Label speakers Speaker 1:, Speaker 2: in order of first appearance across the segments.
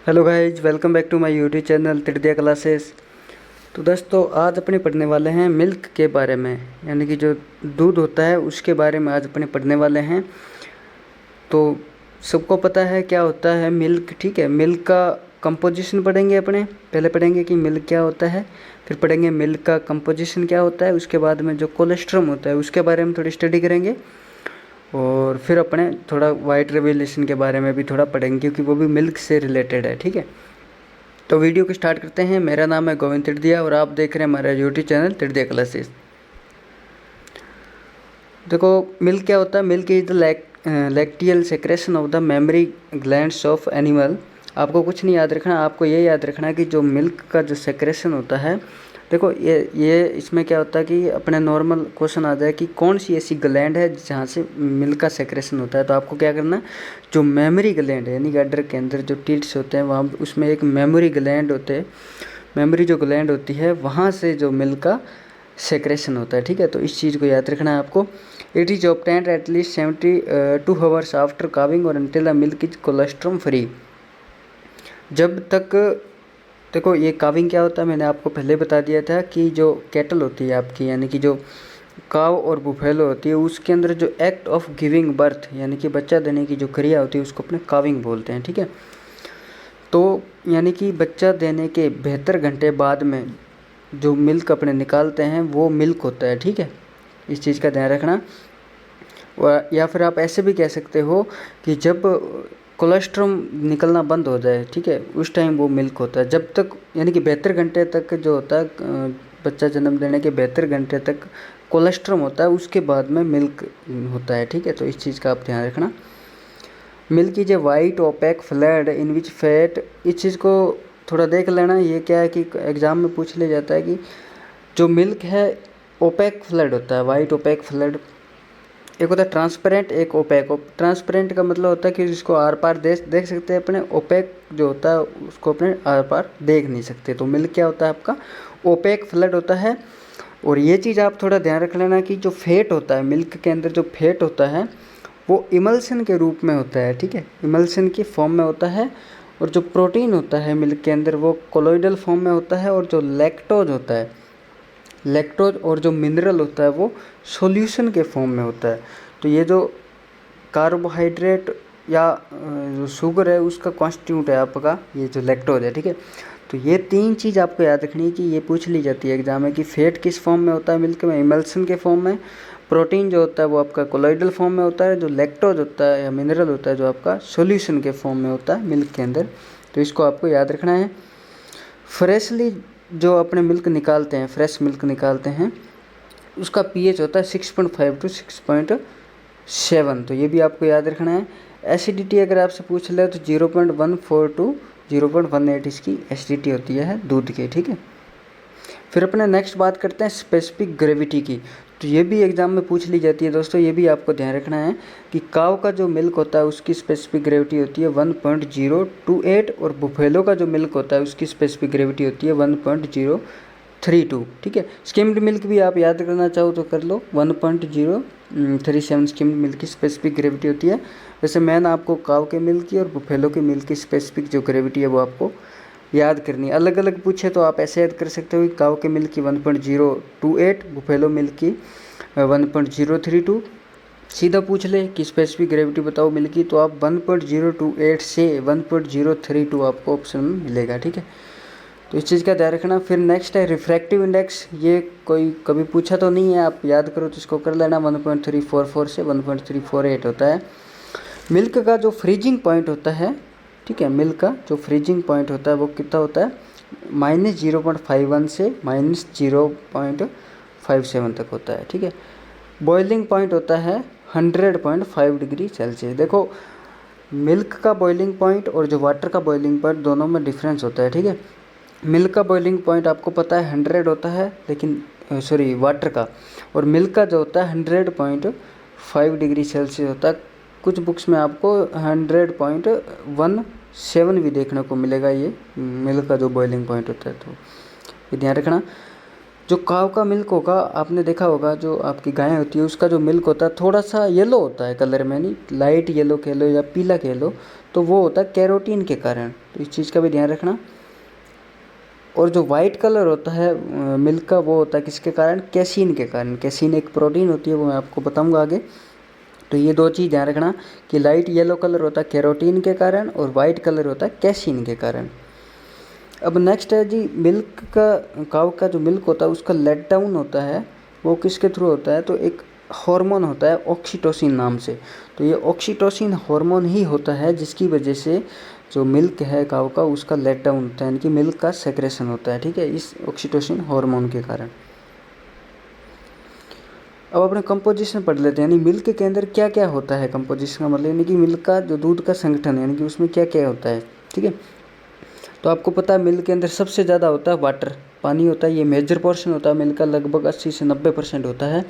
Speaker 1: Hello guys, welcome back to my YouTube channel Tritiya classes. तो दोस्तों, आज अपने पढ़ने वाले हैं मिल्क के बारे में, यानी कि जो दूध होता है उसके बारे में आज अपने पढ़ने वाले हैं। तो सबको पता है क्या होता है मिल्क, ठीक है। मिल्क का कंपोजिशन पढ़ेंगे अपने, पहले पढ़ेंगे कि मिल्क क्या होता है, फिर पढ़ेंगे मिल्क का कंपोजिशन क्या होता है, उसके बाद में जो कोलेस्ट्रॉम होता है उसके बारे में थोड़ी स्टडी करेंगे, और फिर अपने थोड़ा वाइट रेवोल्यूशन के बारे में भी थोड़ा पढ़ेंगे क्योंकि वो भी मिल्क से रिलेटेड है, ठीक है। तो वीडियो को स्टार्ट करते हैं। मेरा नाम है गोविंद तिड़दिया और आप देख रहे हैं हमारा यूट्यूब चैनल तिड़दिया क्लासेस। देखो, मिल्क क्या होता है। Milk is the lacteal secretion of the mammary glands of animal. आपको कुछ नहीं याद रखना, आपको ये याद रखना है कि जो मिल्क का जो सेक्रेशन होता है, देखो ये इसमें क्या होता है कि अपने नॉर्मल क्वेश्चन आ जाए कि कौन सी ऐसी ग्लैंड है जहाँ से मिल्क का सेक्रेशन होता है। तो आपको क्या करना है, जो मेमोरी ग्लैंड है यानी कि अडर के अंदर जो टीट्स होते हैं वहाँ उसमें एक मेमोरी ग्लैंड होते हैं, मेमोरी जो ग्लैंड होती है वहाँ से जो मिल्क का सेक्रेशन होता है, ठीक है। तो इस चीज़ को याद रखना है आपको। It is obtained at least 72 hours after calving और until the milk is colostrum free. जब तक, देखो ये काविंग क्या होता है मैंने आपको पहले बता दिया था कि जो कैटल होती है आपकी, यानी कि जो काव और बुफेलो होती है, उसके अंदर जो एक्ट ऑफ गिविंग बर्थ यानी कि बच्चा देने की जो क्रिया होती है उसको अपने काविंग बोलते हैं, ठीक है। तो यानी कि बच्चा देने के 72 घंटे बाद में जो मिल्क अपने निकालते हैं वो मिल्क होता है, ठीक है। इस चीज़ का ध्यान रखना। या फिर आप ऐसे भी कह सकते हो कि जब कोलेस्ट्रॉम निकलना बंद हो जाए, ठीक है, उस टाइम वो मिल्क होता है। जब तक यानी कि 72 घंटे तक जो होता है, बच्चा जन्म देने के 72 घंटे तक कोलेस्ट्रॉम होता है, उसके बाद में मिल्क होता है, ठीक है। तो इस चीज़ का आप ध्यान रखना। Milk is a white opaque fluid in which fat, इस चीज़ को थोड़ा देख लेना। ये क्या है कि एग्ज़ाम में पूछ लिया जाता है कि जो मिल्क है ओपेक फ्लूइड होता है, वाइट ओपेक फ्लूइड। एक होता है ट्रांसपेरेंट, एक ओपेक। ट्रांसपेरेंट का मतलब होता है कि जिसको आर पार देख सकते हैं अपने। ओपेक जो होता है उसको अपने आर पार देख नहीं सकते। तो मिल्क क्या होता है आपका, ओपेक फ्लूइड होता है। और ये चीज़ आप थोड़ा ध्यान रख लेना कि जो फेट होता है मिल्क के अंदर, जो फेट होता है वो इमल्सन के रूप में होता है, ठीक है, इमल्सन की फॉर्म में होता है। और जो प्रोटीन होता है मिल्क के अंदर वो कोलोइडल फॉर्म में होता है। और जो लैक्टोज होता है, लैक्टोज और जो मिनरल होता है वो सॉल्यूशन के फॉर्म में होता है। तो ये जो कार्बोहाइड्रेट या जो शुगर है उसका कॉन्स्टिट्यूट है आपका ये जो लैक्टोज है, ठीक है। तो ये तीन चीज़ आपको याद रखनी है कि ये पूछ ली जाती है एग्जाम में कि फैट किस फॉर्म में होता है मिल्क में, इमल्सन के फॉर्म में। प्रोटीन जो होता है वो आपका कोलोइडल फॉर्म में होता है। जो लैक्टोज होता है या मिनरल होता है जो आपका सॉल्यूशन के फॉर्म में होता है मिल्क के अंदर। तो इसको आपको याद रखना है। फ्रेशली जो अपने मिल्क निकालते हैं, फ्रेश मिल्क निकालते हैं, उसका पीएच होता है 6.5 टू 6.7। तो ये भी आपको याद रखना है। एसिडिटी अगर आपसे पूछ ले तो 0.14 टू 0.18 इसकी एसिडिटी होती है दूध की, ठीक है। फिर अपने नेक्स्ट बात करते हैं स्पेसिफिक ग्रेविटी की। तो ये भी एग्जाम में पूछ ली जाती है दोस्तों, ये भी आपको ध्यान रखना है कि काव का जो मिल्क होता है उसकी स्पेसिफिक ग्रेविटी होती है 1.028। और बुफेलो का जो मिल्क होता है उसकी स्पेसिफिक ग्रेविटी होती है 1.032, ठीक है। स्किम्ड मिल्क भी आप याद करना चाहो तो कर लो, 1.037 स्किम्ड मिल्क की स्पेसिफिक ग्रेविटी होती है। वैसे मैंने आपको काव के मिल्क की और बुफेलो के मिल्क की स्पेसिफिक जो ग्रेविटी है वो आपको याद करनी। अलग अलग पूछे तो आप ऐसे याद कर सकते हो कि काव के मिल्क की 1.028, बुफेलो मिल्क की 1.032। सीधा पूछ ले कि स्पेसिफिक ग्रेविटी बताओ मिल्क की, तो आप 1.028 से 1.032 आपको ऑप्शन में मिलेगा, ठीक है। तो इस चीज़ का ध्यान रखना। फिर नेक्स्ट है रिफ्रैक्टिव इंडेक्स। ये कोई कभी पूछा तो नहीं है, आप याद करो तो इसको कर लेना। 1.344 से 1.348 होता है। मिल्क का जो फ्रीजिंग पॉइंट होता है, ठीक है, मिल्क का जो फ्रीजिंग पॉइंट होता है वो कितना होता है, -0.51 से -0.57 तक होता है, ठीक है। बॉइलिंग पॉइंट होता है 100.5 डिग्री सेल्सियस। देखो, मिल्क का बॉइलिंग पॉइंट और जो वाटर का बॉइलिंग पॉइंट दोनों में डिफरेंस होता है, ठीक है। मिल्क का बॉइलिंग पॉइंट आपको पता है 100 होता है, लेकिन सॉरी वाटर का, और मिल्क का जो होता है 100.5 डिग्री सेल्सियस होता है। कुछ बुक्स में आपको 100.17 भी देखने को मिलेगा ये मिल्क का जो बॉइलिंग पॉइंट होता है। तो ये ध्यान रखना। जो काव का मिल्क होगा, आपने देखा होगा जो आपकी गाय होती है उसका जो मिल्क होता है थोड़ा सा येलो होता है कलर में, नहीं लाइट येलो कह लो या पीला कह लो। तो वो होता है कैरोटीन के कारण, तो इस चीज़ का भी ध्यान रखना। और जो वाइट कलर होता है मिल्क का, वो होता है किसके कारण? कैसीन के कारण। कैसीन एक प्रोटीन होती है, वो मैं आपको बताऊंगा आगे। तो ये दो चीज़ ध्यान रखना कि लाइट येलो कलर होता है कैरोटीन के कारण और वाइट कलर होता है कैसीन के कारण। अब नेक्स्ट है जी, मिल्क का, काऊ का जो मिल्क होता है उसका लेट डाउन होता है, वो किसके थ्रू होता है? तो एक हार्मोन होता है ऑक्सीटोसिन नाम से। तो ये ऑक्सीटोसिन हार्मोन ही होता है जिसकी वजह से जो मिल्क है काऊ का उसका लेट डाउन होता है, यानी कि मिल्क का सेक्रेशन होता है, ठीक है, इस ऑक्सीटोसिन हार्मोन के कारण। अब अपने कंपोजिशन पढ़ लेते हैं, यानी मिल्क के अंदर क्या क्या होता है। कंपोजिशन का मतलब यानी कि मिल्क का जो दूध का संगठन है, यानी कि उसमें क्या क्या होता है, ठीक है। तो आपको पता है मिल्क के अंदर सबसे ज़्यादा होता है वाटर, पानी होता है, ये मेजर पोर्शन होता है मिल्क का, लगभग 80 से 90% होता है।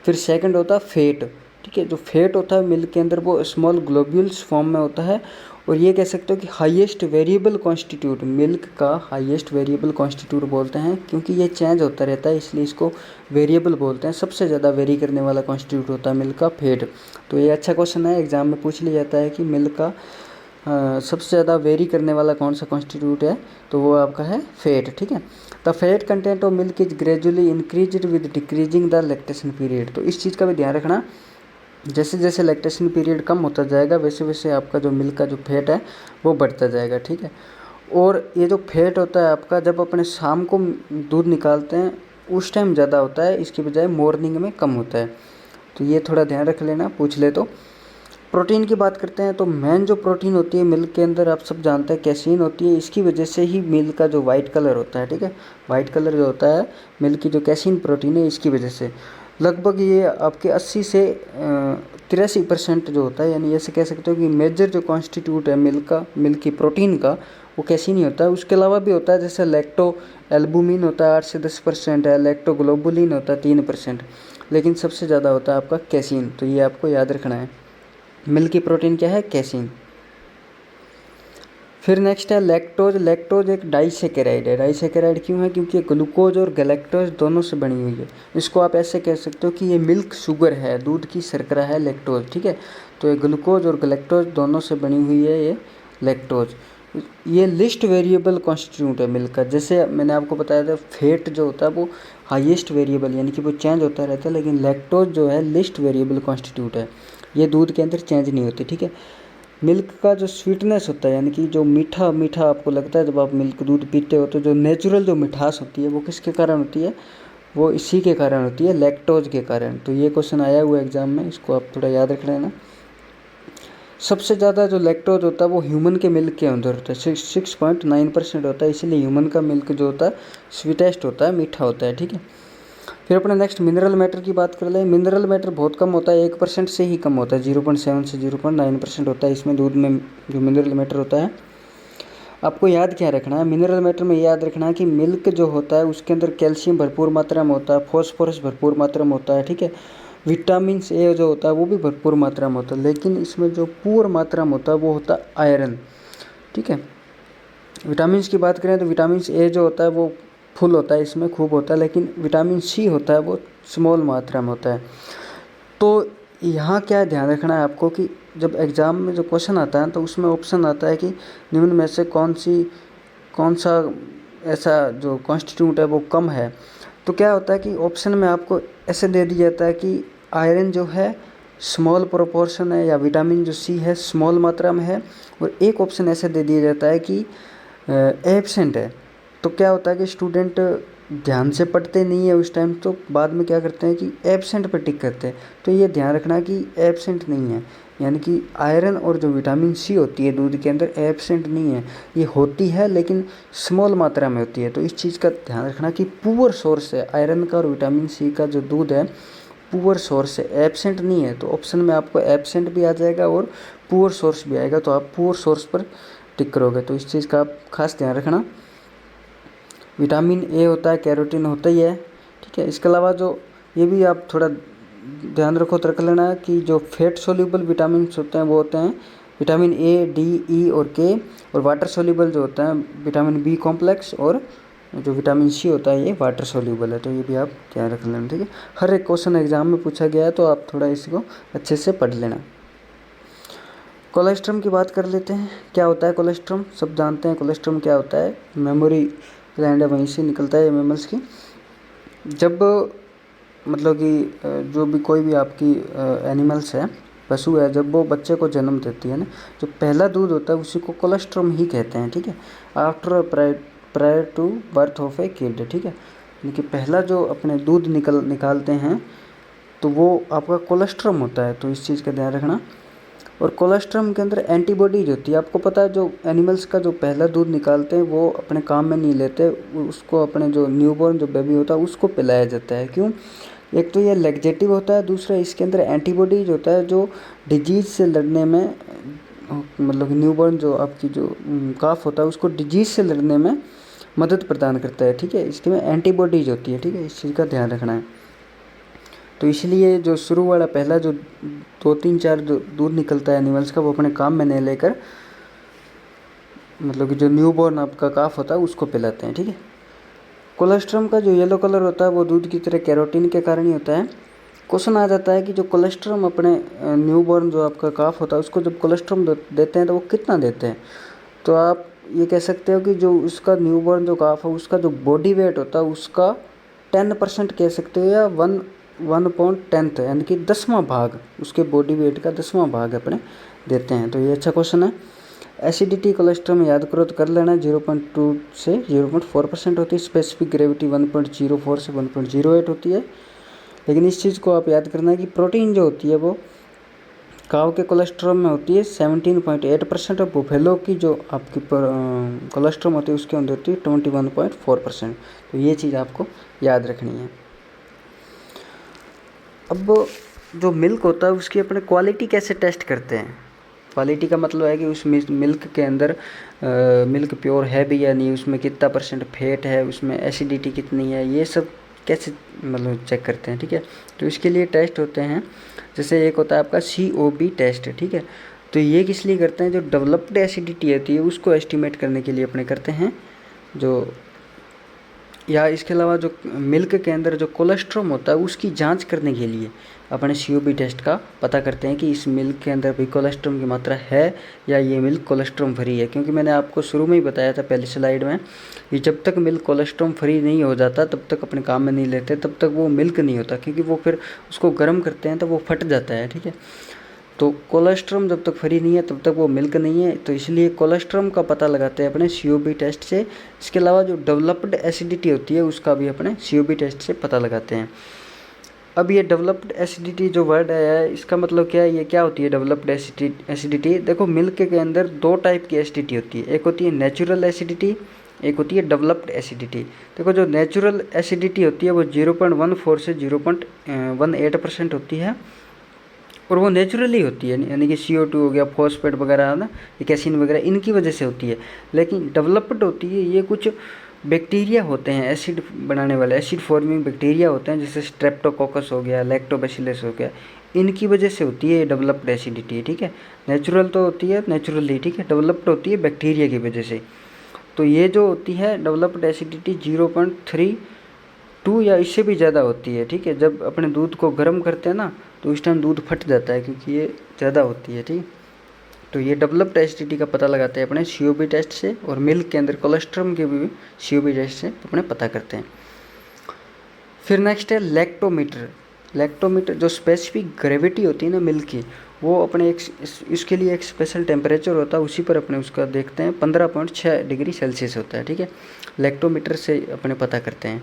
Speaker 1: फिर सेकंड होता है फेट, ठीक है। जो फेट होता है मिल्क के अंदर वो स्मॉल ग्लोब्यूल्स फॉर्म में होता है, और ये कह सकते हो कि हाईएस्ट वेरिएबल कॉन्स्टिट्यूट, मिल्क का हाईएस्ट वेरिएबल कॉन्स्टिट्यूट बोलते हैं, क्योंकि ये चेंज होता रहता है इसलिए इसको वेरिएबल बोलते हैं। सबसे ज़्यादा वेरी करने वाला कॉन्स्टिट्यूट होता है मिल्क का फेट। तो ये अच्छा क्वेश्चन है, एग्जाम में पूछ लिया जाता है कि मिल्क का सबसे ज़्यादा वेरी करने वाला कौन सा कॉन्स्टिट्यूट है, तो वो आपका है फेट, ठीक है। The fat content of milk is gradually increased with decreasing the lactation period. तो इस चीज़ का भी ध्यान रखना, जैसे जैसे लैक्टेशन पीरियड कम होता जाएगा वैसे वैसे आपका जो मिल्क का जो फैट है वो बढ़ता जाएगा, ठीक है। और ये जो फैट होता है आपका, जब अपने शाम को दूध निकालते हैं उस टाइम ज़्यादा होता है, इसके बजाय मॉर्निंग में कम होता है। तो ये थोड़ा ध्यान रख लेना, पूछ ले तो। प्रोटीन की बात करते हैं तो मेन जो प्रोटीन होती है मिल्क के अंदर आप सब जानते हैं कैसीन होती है, इसकी वजह से ही मिल्क का जो वाइट कलर होता है, ठीक है। वाइट कलर जो होता है मिल्क की जो कैसीन प्रोटीन है इसकी वजह से लगभग ये आपके 80 से 83% जो होता है, यानी ऐसे कह सकते हो कि मेजर जो कॉन्स्टिट्यूट है मिल्क का, मिल्क की प्रोटीन का, वो कैसीन ही होता है। उसके अलावा भी होता है, जैसे लैक्टो एल्बुमिन होता है 8 से 10% है, लैक्टोग्लोबुलिन होता है 3%, लेकिन सबसे ज़्यादा होता है आपका कैसीन। तो ये आपको याद रखना है, मिल्क की प्रोटीन क्या है? कैसीन। फिर नेक्स्ट है लैक्टोज। लैक्टोज एक डाइसेकेराइड है। डाइसेकेराइड क्यों है? क्योंकि ये ग्लूकोज और गैलेक्टोज दोनों से बनी हुई है। इसको आप ऐसे कह सकते हो कि ये मिल्क शुगर है, दूध की शर्करा है लैक्टोज, ठीक है। तो ये ग्लूकोज और गैलेक्टोज दोनों से बनी हुई है ये लैक्टोज। ये लिस्ट वेरिएबल कॉन्स्टिट्यूट है मिल्क का। जैसे मैंने आपको बताया था फैट जो होता है वो हाईएस्ट वेरिएबल, यानी कि वो चेंज होता रहता है, लेकिन लैक्टोज जो है लिस्ट वेरिएबल कॉन्स्टिट्यूट है, ये दूध के अंदर चेंज नहीं होती, ठीक है। मिल्क का जो स्वीटनेस होता है, यानी कि जो मीठा मीठा आपको लगता है जब आप मिल्क दूध पीते हो, तो जो नेचुरल जो मिठास होती है वो किसके कारण होती है? वो इसी के कारण होती है, लैक्टोज के कारण। तो ये क्वेश्चन आया हुआ है एग्जाम में, इसको आप थोड़ा याद रख लेना। सबसे ज़्यादा जो लैक्टोज होता है वो ह्यूमन के मिल्क के अंदर होता है, 6.9% होता है, इसलिए ह्यूमन का मिल्क जो होता है स्वीटेस्ट होता है, मीठा होता है, ठीक है। फिर अपना नेक्स्ट मिनरल मैटर की बात कर लें। मिनरल मैटर बहुत कम होता है, 1% से ही कम होता है, 0.7 से 0.9% होता है इसमें दूध में जो मिनरल मैटर होता है। आपको याद क्या रखना है मिनरल मैटर में? याद रखना है कि मिल्क जो होता है उसके अंदर कैल्शियम भरपूर मात्रा में होता है, फॉस्फोरस भरपूर मात्रा में होता है, ठीक है। विटामिन ए जो होता है वो भी भरपूर मात्रा में होता है, लेकिन इसमें जो पूर्ण मात्रा में होता है वो होता है आयरन, ठीक है। विटामिन की बात करें तो विटामिन ए जो होता है वो फुल होता है, इसमें खूब होता है, लेकिन विटामिन सी होता है वो स्मॉल मात्रा में होता है। तो यहाँ क्या ध्यान रखना है आपको कि जब एग्ज़ाम में जो क्वेश्चन आता है तो उसमें ऑप्शन आता है कि निम्न में से कौन सा ऐसा जो कॉन्स्टिट्यूट है वो कम है। तो क्या होता है कि ऑप्शन में आपको ऐसे दे दिया जाता है कि आयरन जो है स्मॉल प्रोपोर्शन है, या विटामिन जो सी है स्मॉल मात्रा में है, और एक ऑप्शन ऐसे दे दिया जाता है कि एब्सेंट है। तो क्या होता है कि स्टूडेंट ध्यान से पढ़ते नहीं है उस टाइम, तो बाद में क्या करते हैं कि एब्सेंट पर टिक करते हैं। तो ये ध्यान रखना कि एब्सेंट नहीं है, यानी कि आयरन और जो विटामिन सी होती है दूध के अंदर एब्सेंट नहीं है, ये होती है लेकिन स्मॉल मात्रा में होती है। तो इस चीज़ का ध्यान रखना कि पुअर सोर्स है आयरन का और विटामिन सी का जो दूध है, पुअर सोर्स है, एब्सेंट नहीं है। तो ऑप्शन में आपको एब्सेंट भी आ जाएगा और पुअर सोर्स भी आएगा, तो आप पुअर सोर्स पर टिक करोगे। तो इस चीज़ का आप खास ध्यान रखना। विटामिन ए होता है, कैरोटीन होता ही है, ठीक है। इसके अलावा जो ये भी आप थोड़ा ध्यान रख लेना कि जो फैट सोल्यूबल विटामिन होते हैं वो होते हैं विटामिन ए, डी, ई और के, और वाटर सोल्यूबल जो होता है विटामिन बी कॉम्प्लेक्स, और जो विटामिन सी होता है ये वाटर सोल्यूबल है। तो ये भी आप ध्यान रख लेना, ठीक है। हर एक क्वेश्चन एग्जाम में पूछा गया है, तो आप थोड़ा इसको अच्छे से पढ़ लेना। कोलेस्ट्रम की बात कर लेते हैं। क्या होता है कोलेस्ट्रम? सब जानते हैं कोलेस्ट्रम क्या होता है। मेमोरी ग्लैंड है, वहीं से निकलता है मेमल्स की। जब मतलब कि जो भी कोई भी आपकी एनिमल्स है, पशु है, जब वो बच्चे को जन्म देती है ना, जो पहला दूध होता है उसी को कोलेस्ट्रम ही कहते हैं, ठीक है। After prior to birth of a kid, ठीक है। यानी कि पहला जो अपने दूध निकालते हैं तो वो आपका कोलेस्ट्रम होता है, तो इस चीज़ का ध्यान रखना। और कोलेस्ट्रम के अंदर एंटीबॉडीज होती है। आपको पता है जो एनिमल्स का जो पहला दूध निकालते हैं वो अपने काम में नहीं लेते, उसको अपने जो न्यूबॉर्न जो बेबी होता है उसको पिलाया जाता है। क्यों? एक तो ये लैक्टेटिव होता है, दूसरा इसके अंदर एंटीबॉडीज होता है जो डिजीज़ से लड़ने में, मतलब न्यूबॉर्न जो आपकी जो काफ होता है उसको डिजीज़ से लड़ने में मदद प्रदान करता है, ठीक है। इसके में एंटीबॉडीज होती है, ठीक है। इस चीज़ का ध्यान रखना है। तो इसलिए जो शुरू वाला पहला जो 2-3-4 जो दूध निकलता है एनिमल्स का, वो अपने काम में नहीं लेकर मतलब कि जो न्यूबॉर्न आपका काफ होता है उसको पिलाते हैं, ठीक है। कोलेस्ट्रम का जो येलो कलर होता है वो दूध की तरह कैरोटीन के कारण ही होता है। क्वेश्चन आ जाता है कि जो कोलेस्ट्रम अपने न्यूबॉर्न जो आपका काफ होता है उसको जब कोलेस्ट्रम देते हैं तो वो कितना देते हैं? तो आप ये कह सकते हो कि जो उसका न्यूबॉर्न जो काफ है उसका जो बॉडी वेट होता है उसका 10% कह सकते हो, या 1/10 यानी कि 10वां भाग, उसके बॉडी वेट का 10वां भाग अपने देते हैं। तो ये अच्छा क्वेश्चन है। एसिडिटी कोलेस्ट्रम याद करो तो कर लेना, 0.2 से 0.4% होती है। स्पेसिफिक ग्रेविटी 1.04 से 1.08 होती है। लेकिन इस चीज़ को आप याद करना है कि प्रोटीन जो होती है वो काव के कोलेस्ट्रम में होती है 17.8%, और बुफेलो की जो आपकी कोलेस्ट्रम होती है उसके अंदर होती है 21.4%। तो ये चीज़ आपको याद रखनी है। अब जो मिल्क होता है उसकी अपने क्वालिटी कैसे टेस्ट करते हैं? क्वालिटी का मतलब है कि उस मिल्क के अंदर मिल्क प्योर है भी या नहीं, उसमें कितना % फैट है, उसमें एसिडिटी कितनी है, ये सब कैसे मतलब चेक करते हैं, ठीक है। तो इसके लिए टेस्ट होते हैं, जैसे एक होता है आपका COB टेस्ट, ठीक है। तो ये किस लिए करते हैं? जो डेवलप्ड एसिडिटी होती है उसको एस्टिमेट करने के लिए अपने करते हैं। जो या इसके अलावा जो मिल्क के अंदर जो कोलेस्ट्रॉम होता है उसकी जांच करने के लिए अपने COB टेस्ट का पता करते हैं कि इस मिल्क के अंदर भी कोलेस्ट्रॉम की मात्रा है या ये मिल्क कोलेस्ट्रॉम फ्री है। क्योंकि मैंने आपको शुरू में ही बताया था पहली स्लाइड में कि जब तक मिल्क कोलेस्ट्रॉम फ्री नहीं हो जाता तब तक अपने काम में नहीं लेते, तब तक वो मिल्क नहीं होता, क्योंकि वो फिर उसको गर्म करते हैं तो वो फट जाता है, ठीक है। तो कोलेस्ट्रॉम जब तक फ्री नहीं है तब तक वो मिल्क नहीं है, तो इसलिए कोलेस्ट्रॉम का पता लगाते हैं अपने COB टेस्ट से। इसके अलावा जो डेवलप्ड एसिडिटी होती है उसका भी अपने COB टेस्ट से पता लगाते हैं। अब ये डेवलप्ड एसिडिटी जो वर्ड है इसका मतलब क्या है, ये क्या होती है डेवलप्ड एसिडिटी? देखो मिल्क के अंदर 2 टाइप की एसिडिटी होती है, एक होती है नेचुरल एसिडिटी, एक होती है डेवलप्ड एसिडिटी। देखो जो नेचुरल एसिडिटी होती है वो 0.14 से 0.18% होती है, और वो नेचुरली होती है, यानी कि CO2 हो गया, फॉस्फेट वगैरह है ना, कैसिन वगैरह, इनकी वजह से होती है। लेकिन डेवलप्ड होती है ये कुछ बैक्टीरिया होते हैं, एसिड बनाने वाले, एसिड फॉर्मिंग बैक्टीरिया होते हैं, जैसे स्ट्रेप्टोकोकस हो गया, लैक्टोबैसिलस हो गया, इनकी वजह से होती है डेवलप्ड एसिडिटी, ठीक है। नेचुरल तो होती है नेचुरली, ठीक है, डेवलप्ड होती है बैक्टीरिया की वजह से। तो ये जो होती है डेवलप्ड एसिडिटी 0.32 या इससे भी ज़्यादा होती है, ठीक है। जब अपने दूध को गर्म करते हैं ना तो उस टाइम दूध फट जाता है, क्योंकि ये ज़्यादा होती है, ठीक। तो ये डेवलप्ड एसिडिटी का पता लगाते हैं अपने COB टेस्ट से, और मिल्क के अंदर कोलेस्ट्रॉम के भी COB टेस्ट से अपने पता करते हैं। फिर नेक्स्ट है लैक्टोमीटर। लैक्टोमीटर जो स्पेसिफिक ग्रेविटी होती है ना मिल्क की, वो अपने इसके लिए एक स्पेशल टेम्परेचर होता है, उसी पर अपने उसका देखते हैं। 15.6 डिग्री सेल्सियस होता है, ठीक है। लैक्टोमीटर से अपने पता करते हैं।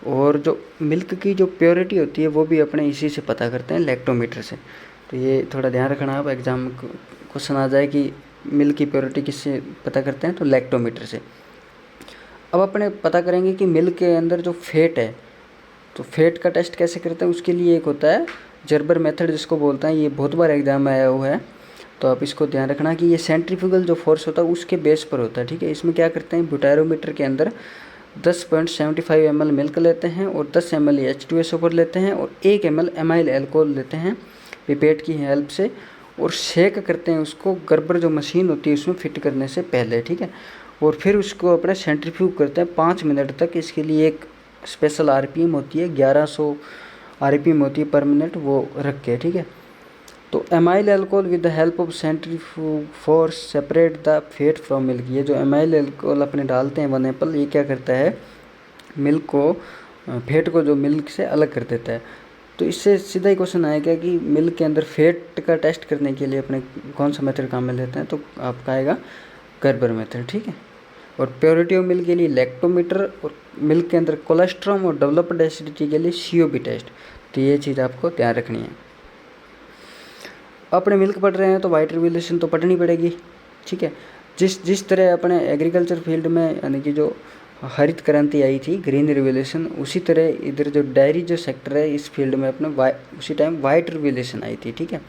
Speaker 1: और जो मिल्क की जो प्योरिटी होती है वो भी अपने इसी से पता करते हैं, लैक्टोमीटर से। तो ये थोड़ा ध्यान रखना, आप एग्जाम क्वेश्चन आ जाए कि मिल्क की प्योरिटी किससे पता करते हैं, तो लैक्टोमीटर से। अब अपने पता करेंगे कि मिल्क के अंदर जो फैट है, तो फैट का टेस्ट कैसे करते हैं, उसके लिए एक होता है जर्बर मेथड जिसको बोलते हैं, ये बहुत बार एग्जाम में आया हुआ है। तो आप इसको ध्यान रखना कि ये सेंट्रीफ्यूगल जो फोर्स होता है उसके बेस पर होता है, ठीक है। इसमें क्या करते हैं, ब्यूटारोमीटर के अंदर 10.75 ml मिल्क लेते हैं और 10 ml H2SO4 लेते हैं और 1 ml एमाइल अल्कोहल लेते हैं पिपेट की हेल्प से, और शेक करते हैं उसको गर्बर जो मशीन होती है उसमें फिट करने से पहले, ठीक है। और फिर उसको अपने सेंट्रीफ्यूग करते हैं 5 मिनट तक। इसके लिए एक स्पेशल RPM होती है, 1100 RPM होती है पर मिनट, वो रख के, ठीक है। तो amyl alcohol with the help of centrifuge force separate the fat from milk. ये जो एमाइल अल्कोहल अपने डालते हैं वन एप्पल, ये क्या करता है, मिल्क को, फैट को जो मिल्क से अलग कर देता है। तो इससे सीधा ही क्वेश्चन आएगा कि मिल्क के अंदर फैट का टेस्ट करने के लिए अपने कौन सा मेथड काम में लेते हैं, तो आपका आएगा गर्बर मेथड, ठीक है। और प्योरिटी ऑफ मिल्क के लिए लैक्टोमीटर, और मिल्क के अंदर कोलेस्ट्रॉम और डेवलप्ड एसिडिटी के लिए COP टेस्ट। तो ये चीज़ आपको ध्यान रखनी है। अपने मिल्क पढ़ रहे हैं तो वाइट रेगुलेशन तो पढ़नी पड़ेगी, ठीक है। जिस तरह अपने एग्रीकल्चर फील्ड में यानी कि जो हरित क्रांति आई थी, ग्रीन रेवोल्यूशन, उसी तरह इधर जो डायरी जो सेक्टर है इस फील्ड में अपने उसी टाइम वाइट रेवोल्यूशन आई थी, ठीक है।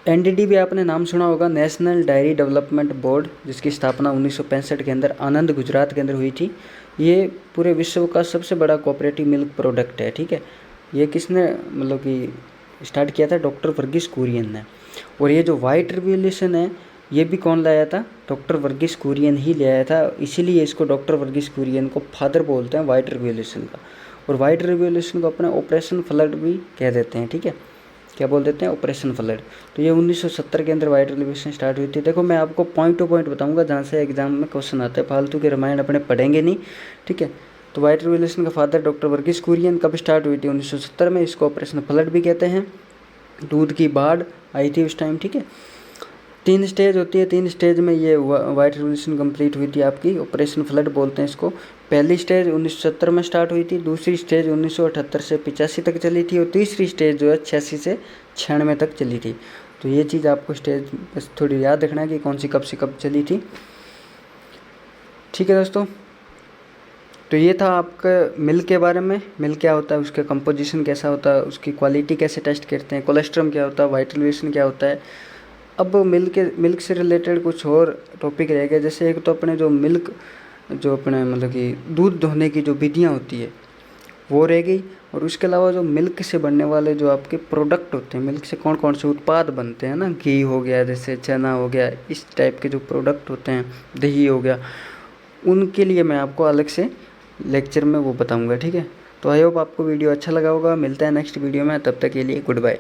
Speaker 1: NDD भी आपने नाम सुना होगा, नेशनल डायरी डेवलपमेंट बोर्ड, जिसकी स्थापना 1965 के अंदर आनंद गुजरात के अंदर हुई थी। ये पूरे विश्व का सबसे बड़ा कोऑपरेटिव मिल्क प्रोडक्ट है, ठीक है। ये किसने मतलब कि स्टार्ट किया था, डॉक्टर वर्गीस कुरियन ने। और ये जो वाइट रेवोल्यूशन है ये भी कौन लाया था, डॉक्टर वर्गीस कुरियन ही ले आया था। इसीलिए इसको डॉक्टर वर्गीस कुरियन को फादर बोलते हैं वाइट रेवोल्यूशन का। और वाइट रेवोल्यूशन को अपने ऑपरेशन फ्लड भी कह देते हैं, ठीक है। क्या बोल देते हैं, ऑपरेशन फ्लड। तो ये 1970 के अंदर वाइट रेवोल्यूशन स्टार्ट हुई थी। देखो मैं आपको पॉइंट टू पॉइंट बताऊंगा जहाँ से एग्जाम में क्वेश्चन आते हैं, फालतू के रामायण अपने पढ़ेंगे नहीं, ठीक है। तो वाइट रेवोल्यूशन का फादर डॉक्टर वर्गीस कुरियन, कब स्टार्ट हुई थी, 1970 में। इसको ऑपरेशन फ्लड भी कहते हैं। दूध की बाढ़ आई थी उस टाइम, ठीक है। 3 स्टेज होती है, 3 स्टेज में ये वाइट रेवोल्यूशन कंप्लीट हुई थी आपकी, ऑपरेशन फ्लड बोलते हैं इसको। पहली स्टेज 1970 में स्टार्ट हुई थी, दूसरी स्टेज 1978 से 85 तक चली थी, और तीसरी स्टेज जो है 86 से 96 तक चली थी। तो ये चीज़ आपको स्टेज बस थोड़ी याद रखना है कि कौन सी कब से कब चली थी, ठीक है दोस्तों। तो ये था आपका मिल्क के बारे में। मिल्क क्या होता है, उसका कंपोजिशन कैसा होता है, उसकी क्वालिटी कैसे टेस्ट करते हैं, कोलेस्ट्रॉम क्या होता है, वाइट रेवोल्यूशन क्या होता है। अब मिल्क से रिलेटेड कुछ और टॉपिक रह गए, जैसे एक तो अपने जो अपने मतलब कि दूध धोने की जो विधियाँ होती है वो रह गई। और उसके अलावा जो मिल्क से बनने वाले जो आपके प्रोडक्ट होते हैं, मिल्क से कौन कौन से उत्पाद बनते हैं ना, घी हो गया, जैसे चना हो गया, इस टाइप के जो प्रोडक्ट होते हैं, दही हो गया, उनके लिए मैं आपको अलग से लेक्चर में वो बताऊंगा, ठीक है। तो आई होप आपको वीडियो अच्छा लगा होगा। मिलता है नेक्स्ट वीडियो में, तब तक के लिए गुड बाय।